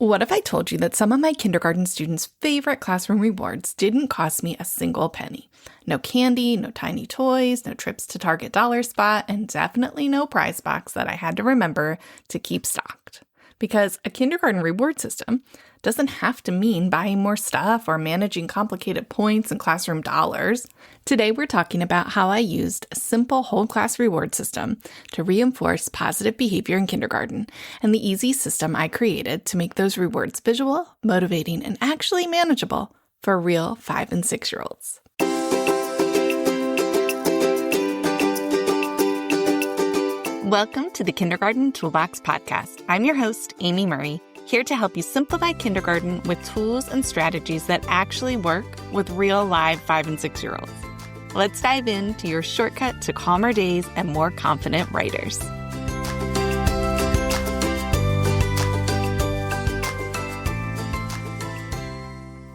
What if I told you that some of my kindergarten students' favorite classroom rewards didn't cost me a single penny? No candy, no tiny toys, no trips to Target Dollar Spot, and definitely no prize box that I had to remember to keep stocked. Because a kindergarten reward system doesn't have to mean buying more stuff or managing complicated points and classroom dollars. Today, we're talking about how I used a simple whole class reward system to reinforce positive behavior in kindergarten and the easy system I created to make those rewards visual, motivating, and actually manageable for real 5 and 6-year-olds. Welcome to the Kindergarten Toolbox Podcast. I'm your host, Amy Murray, here to help you simplify kindergarten with tools and strategies that actually work with real live 5 and 6-year-olds. Let's dive into your shortcut to calmer days and more confident writers.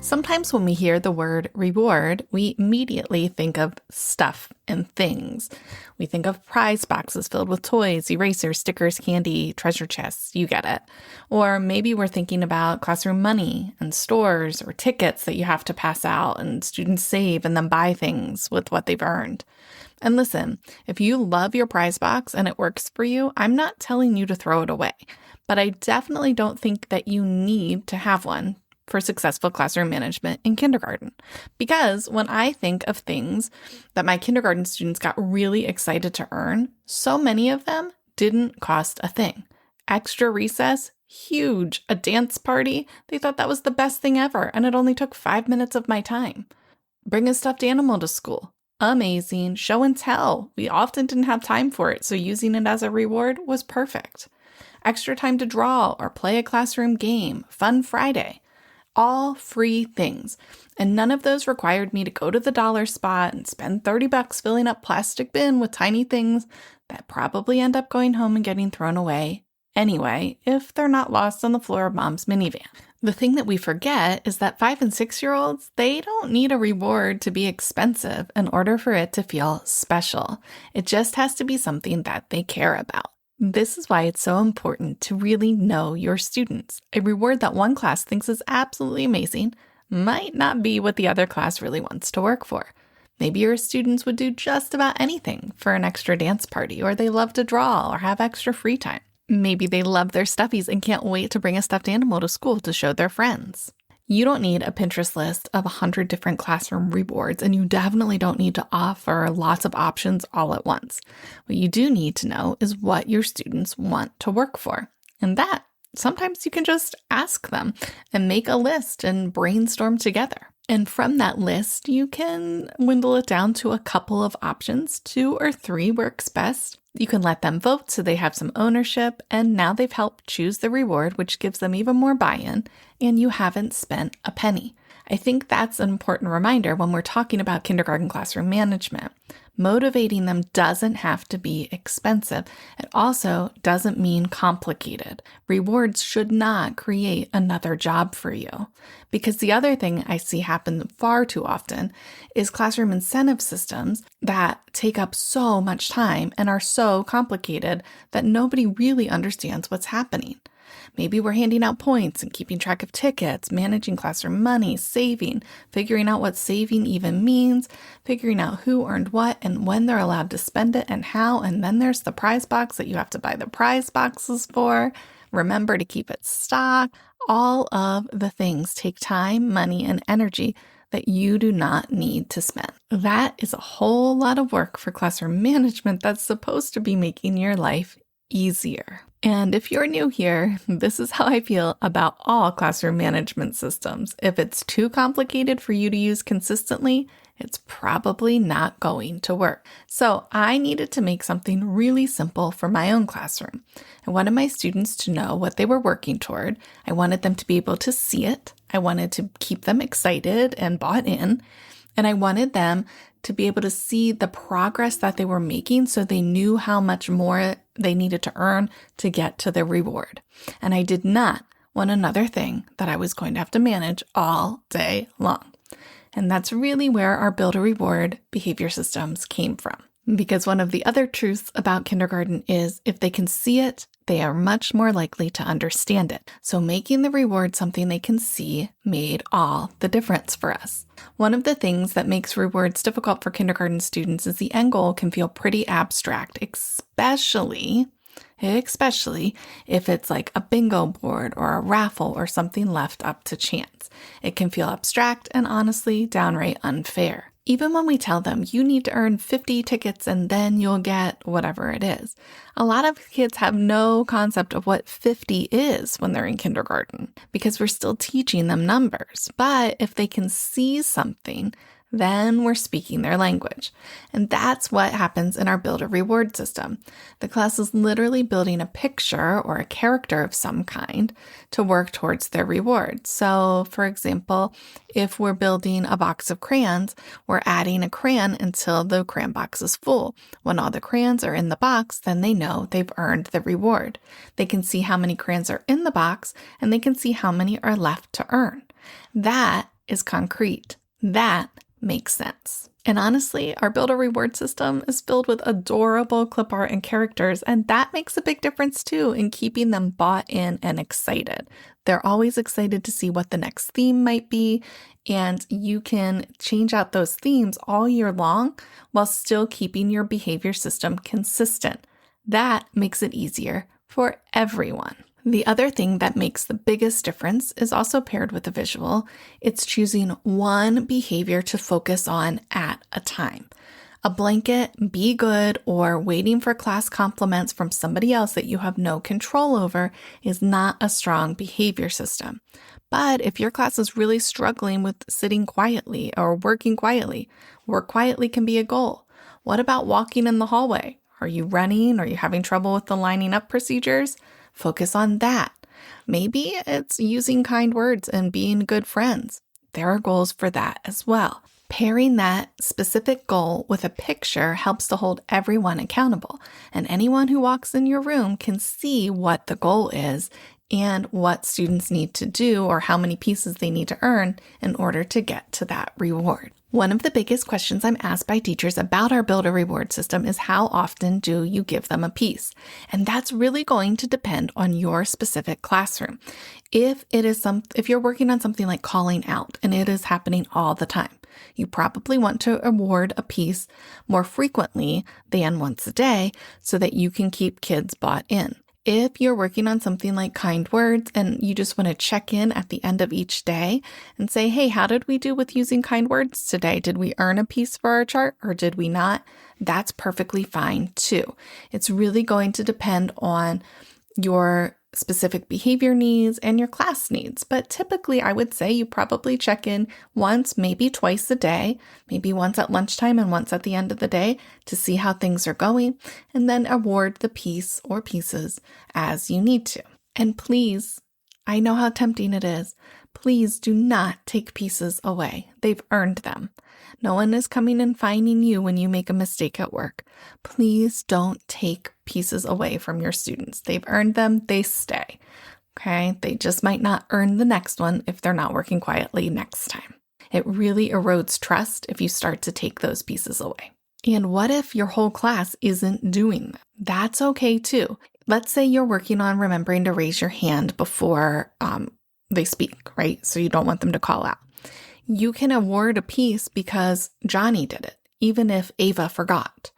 Sometimes when we hear the word reward, we immediately think of stuff and things. We think of prize boxes filled with toys, erasers, stickers, candy, treasure chests, you get it. Or maybe we're thinking about classroom money and stores or tickets that you have to pass out and students save and then buy things with what they've earned. And listen, if you love your prize box and it works for you, I'm not telling you to throw it away. But I definitely don't think that you need to have one for successful classroom management in kindergarten. Because when I think of things that my kindergarten students got really excited to earn, so many of them didn't cost a thing. Extra recess, huge. A dance party, they thought that was the best thing ever, and it only took 5 minutes of my time. Bring a stuffed animal to school. Amazing. Show and tell. We often didn't have time for it, so using it as a reward was perfect. Extra time to draw or play a classroom game. Fun Friday. All free things. And none of those required me to go to the dollar spot and spend $30 filling up plastic bin with tiny things that probably end up going home and getting thrown away anyway, if they're not lost on the floor of mom's minivan. The thing that we forget is that 5 and 6-year-olds, they don't need a reward to be expensive in order for it to feel special. It just has to be something that they care about. This is why it's so important to really know your students. A reward that one class thinks is absolutely amazing might not be what the other class really wants to work for. Maybe your students would do just about anything for an extra dance party, or they love to draw or have extra free time. Maybe they love their stuffies and can't wait to bring a stuffed animal to school to show their friends. You don't need a Pinterest list of 100 different classroom rewards, and you definitely don't need to offer lots of options all at once. What you do need to know is what your students want to work for. And that, sometimes you can just ask them and make a list and brainstorm together. And from that list, you can dwindle it down to a couple of options. 2 or 3 works best. You can let them vote so they have some ownership, and now they've helped choose the reward, which gives them even more buy-in, and you haven't spent a penny. I think that's an important reminder when we're talking about kindergarten classroom management. Motivating them doesn't have to be expensive. It also doesn't mean complicated. Rewards should not create another job for you. Because the other thing I see happen far too often is classroom incentive systems that take up so much time and are so complicated that nobody really understands what's happening. Maybe we're handing out points and keeping track of tickets, managing classroom money, saving, figuring out what saving even means, figuring out who earned what and when they're allowed to spend it and how, and then there's the prize box that you have to buy the prize boxes for. Remember to keep it stocked. All of the things take time, money, and energy that you do not need to spend. That is a whole lot of work for classroom management that's supposed to be making your life easier. And if you're new here, this is how I feel about all classroom management systems. If it's too complicated for you to use consistently, it's probably not going to work. So I needed to make something really simple for my own classroom. I wanted my students to know what they were working toward. I wanted them to be able to see it. I wanted to keep them excited and bought in. And I wanted them to be able to see the progress that they were making so they knew how much more they needed to earn to get to the reward. And I did not want another thing that I was going to have to manage all day long. And that's really where our Build a Reward behavior systems came from. Because one of the other truths about kindergarten is if they can see it, they are much more likely to understand it. So making the reward something they can see made all the difference for us. One of the things that makes rewards difficult for kindergarten students is the end goal can feel pretty abstract, especially if it's like a bingo board or a raffle or something left up to chance. It can feel abstract and honestly downright unfair. Even when we tell them you need to earn 50 tickets and then you'll get whatever it is. A lot of kids have no concept of what 50 is when they're in kindergarten because we're still teaching them numbers. But if they can see something, then we're speaking their language. And that's what happens in our Build a Reward system. The class is literally building a picture or a character of some kind to work towards their reward. So, for example, if we're building a box of crayons, we're adding a crayon until the crayon box is full. When all the crayons are in the box, then they know they've earned the reward. They can see how many crayons are in the box, and they can see how many are left to earn. That is concrete. That makes sense. And honestly, our Build a Reward system is filled with adorable clip art and characters, and that makes a big difference too in keeping them bought in and excited. They're always excited to see what the next theme might be, and you can change out those themes all year long while still keeping your behavior system consistent. That makes it easier for everyone. The other thing that makes the biggest difference is also paired with a visual. It's choosing one behavior to focus on at a time. A blanket, be good, or waiting for class compliments from somebody else that you have no control over is not a strong behavior system. But if your class is really struggling with sitting quietly or working quietly, work quietly can be a goal. What about walking in the hallway? Are you running? Are you having trouble with the lining up procedures? Focus on that. Maybe it's using kind words and being good friends. There are goals for that as well. Pairing that specific goal with a picture helps to hold everyone accountable, and anyone who walks in your room can see what the goal is and what students need to do or how many pieces they need to earn in order to get to that reward. One of the biggest questions I'm asked by teachers about our Build a Reward system is how often do you give them a piece? And that's really going to depend on your specific classroom. If you're working on something like calling out and it is happening all the time, you probably want to award a piece more frequently than once a day so that you can keep kids bought in. If you're working on something like kind words and you just want to check in at the end of each day and say, hey, how did we do with using kind words today? Did we earn a piece for our chart or did we not? That's perfectly fine too. It's really going to depend on your specific behavior needs and your class needs. But typically, I would say you probably check in once, maybe twice a day, maybe once at lunchtime and once at the end of the day to see how things are going, and then award the piece or pieces as you need to. And please, I know how tempting it is. Please do not take pieces away. They've earned them. No one is coming and fining you when you make a mistake at work. Please don't take pieces away from your students. They've earned them, they stay. Okay? They just might not earn the next one if they're not working quietly next time. It really erodes trust if you start to take those pieces away. And what if your whole class isn't doing that? That's okay too. Let's say you're working on remembering to raise your hand before they speak, right? So you don't want them to call out. You can award a piece because Johnny did it, even if Ava forgot,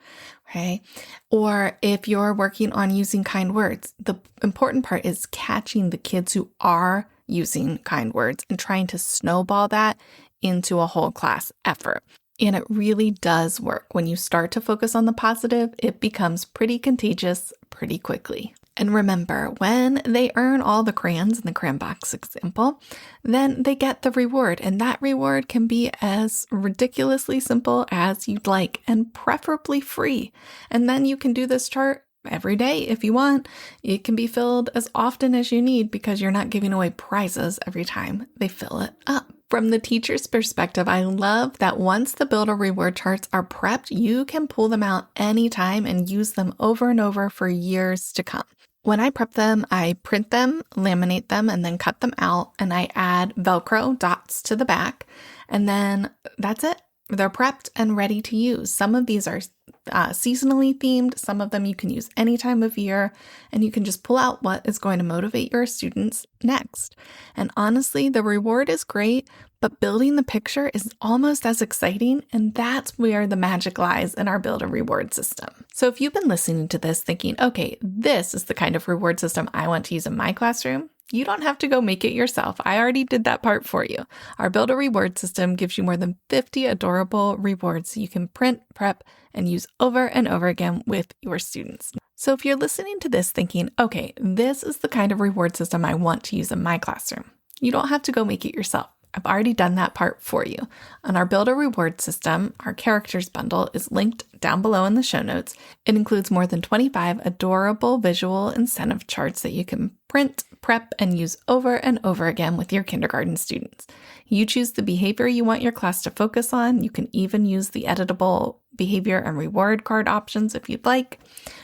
okay? Or if you're working on using kind words, the important part is catching the kids who are using kind words and trying to snowball that into a whole class effort. And it really does work. When you start to focus on the positive, it becomes pretty contagious pretty quickly. And remember, when they earn all the crayons in the crayon box example, then they get the reward. And that reward can be as ridiculously simple as you'd like and preferably free. And then you can do this chart every day if you want. It can be filled as often as you need because you're not giving away prizes every time they fill it up. From the teacher's perspective, I love that once the Build a Reward charts are prepped, you can pull them out anytime and use them over and over for years to come. When I prep them, I print them, laminate them, and then cut them out, and I add Velcro dots to the back, and then that's it. They're prepped and ready to use. Some of these are seasonally themed. Some of them you can use any time of year, and you can just pull out what is going to motivate your students next. And honestly, the reward is great, but building the picture is almost as exciting, and that's where the magic lies in our Build a Reward system. So if you've been listening to this thinking, okay, this is the kind of reward system I want to use in my classroom, you don't have to go make it yourself. I already did that part for you. Our Build a Reward system gives you more than 50 adorable rewards you can print, prep, and use over and over again with your students. So if you're listening to this thinking, okay, this is the kind of reward system I want to use in my classroom, you don't have to go make it yourself. I've already done that part for you. On our Build a Reward system, our characters bundle is linked down below in the show notes. It includes more than 25 adorable visual incentive charts that you can print, prep, and use over and over again with your kindergarten students. You choose the behavior you want your class to focus on. You can even use the editable behavior and reward card options if you'd like.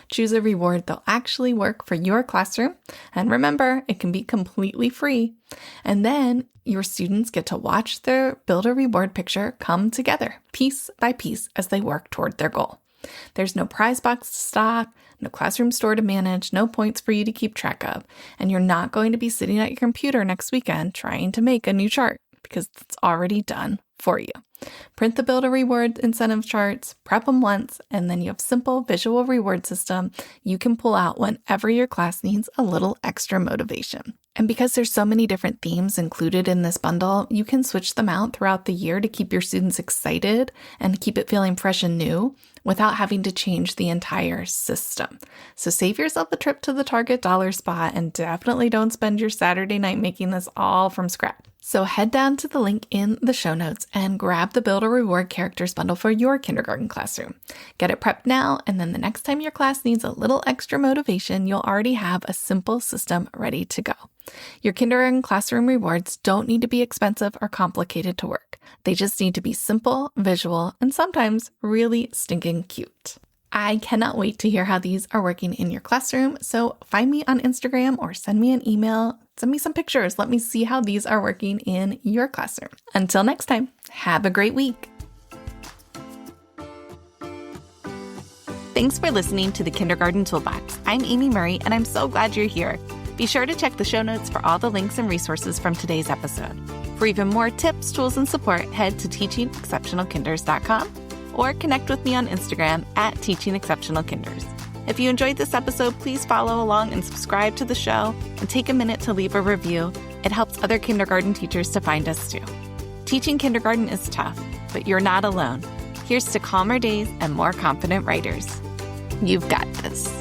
Choose a reward that'll actually work for your classroom. And remember, it can be completely free. And then your students get to watch their Build a Reward picture come together piece by piece as they work toward their goal. There's no prize box to stock, no classroom store to manage, no points for you to keep track of, and you're not going to be sitting at your computer next weekend trying to make a new chart because it's already done for you. Print the Build a Reward incentive charts, prep them once, and then you have simple visual reward system you can pull out whenever your class needs a little extra motivation. And because there's so many different themes included in this bundle, you can switch them out throughout the year to keep your students excited and keep it feeling fresh and new without having to change the entire system. So save yourself the trip to the Target dollar spot and definitely don't spend your Saturday night making this all from scratch. So head down to the link in the show notes and grab the Build a Reward Characters bundle for your kindergarten classroom. Get it prepped now, and then the next time your class needs a little extra motivation, you'll already have a simple system ready to go. Your kindergarten classroom rewards don't need to be expensive or complicated to work. They just need to be simple, visual, and sometimes really stinking cute. I cannot wait to hear how these are working in your classroom, so find me on Instagram or send me an email. Send me some pictures. Let me see how these are working in your classroom. Until next time, have a great week. Thanks for listening to the Kindergarten Toolbox. I'm Amy Murray, and I'm so glad you're here. Be sure to check the show notes for all the links and resources from today's episode. For even more tips, tools, and support, head to teachingexceptionalkinders.com or connect with me on Instagram at teachingexceptionalkinders. If you enjoyed this episode, please follow along and subscribe to the show and take a minute to leave a review. It helps other kindergarten teachers to find us too. Teaching kindergarten is tough, but you're not alone. Here's to calmer days and more confident writers. You've got this.